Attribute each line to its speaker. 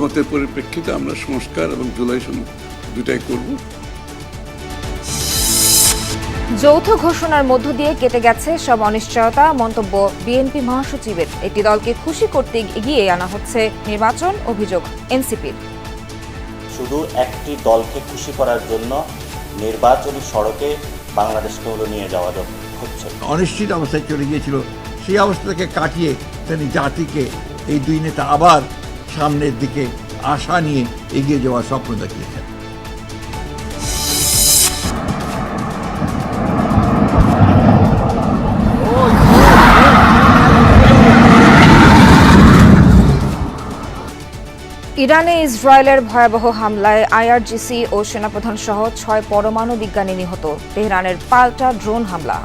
Speaker 1: মতের পরিপ্রেক্ষিতে আমরা সংস্কার এবং জুলাই সনদ দুটাই করব।
Speaker 2: যৌথ ঘোষণার মধ্য দিয়ে কেটে গেছে সব অনিশ্চয়তা, মন্তব্য বিএনপি মহাসচিবের। একটি দলকে খুশি করতে এগিয়ে আনা হচ্ছে নির্বাচন, অভিযোগ এনসিপির।
Speaker 3: শুধু একটি দলকে খুশি করার জন্য নির্বাচনী সড়কে বাংলাদেশকে নিয়ে যাওয়া হচ্ছে।
Speaker 4: অনিশ্চিত অবস্থায় চলে গিয়েছিল, সেই অবস্থাকে কাটিয়ে তিনি জাতিকে এই দুই নেতা আবার সামনের দিকে আশা নিয়ে এগিয়ে যাওয়ার স্বপ্ন দেখিয়েছেন।
Speaker 2: ইরানে ইসরায়েলের ভয়াবহ হামলায় আইআরজিসি ও সেনাপ্রধান সহ 6 পরমাণু বিজ্ঞানী নিহত। তেহরানের পাল্টা ড্রোন হামলা।